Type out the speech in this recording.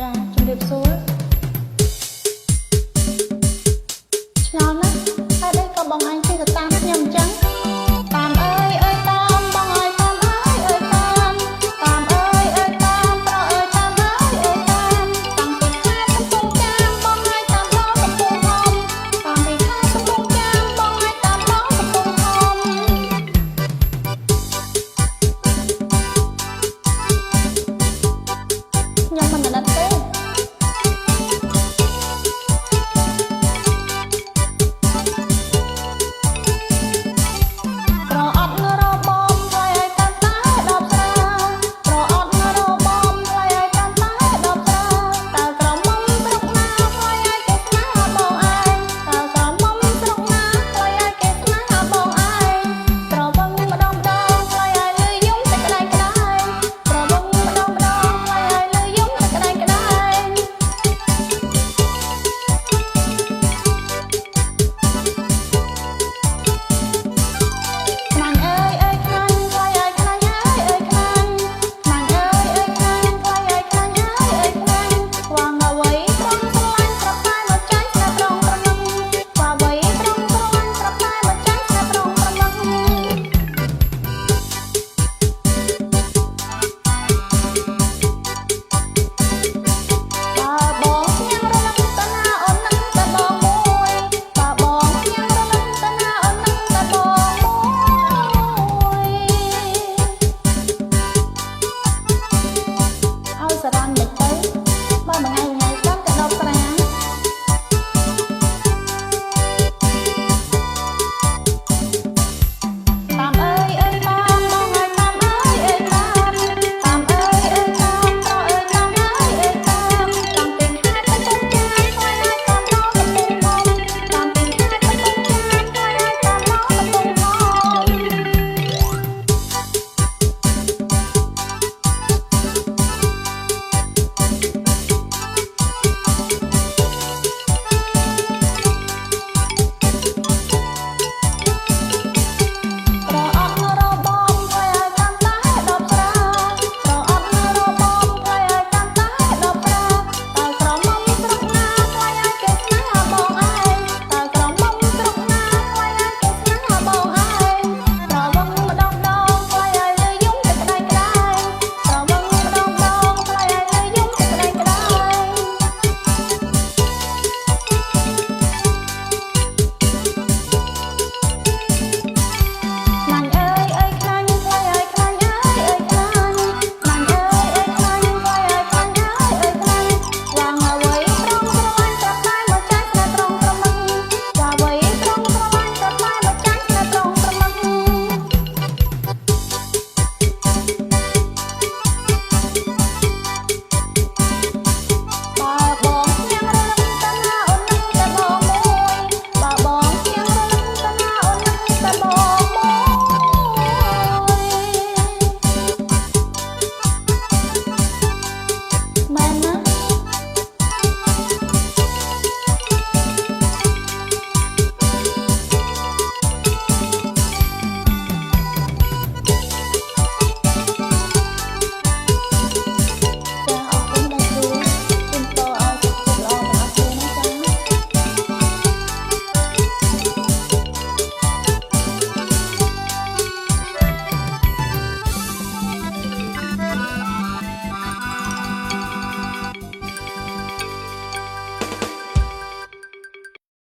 ចាជំរាបសួរឆ្ងល់ណាស់ហើយđâyក៏បងឯងជិះទៅតាមខ្ញុំអញ្ចឹងតាមអើយអើយតាមបងអើយតាមអើយអើយតាមតាមអើយអើយតាមប្រុសអើយតាមអើយអើយតាមតាំងពីខែកំពង់ចាមបងអើយតាមដល់កំពង់ធំតាំងពីខែកំពង់ចាមបងអើយតាមដល់កំពង់ធំខ្ញុំមិនណិតទេសរ៉ាន់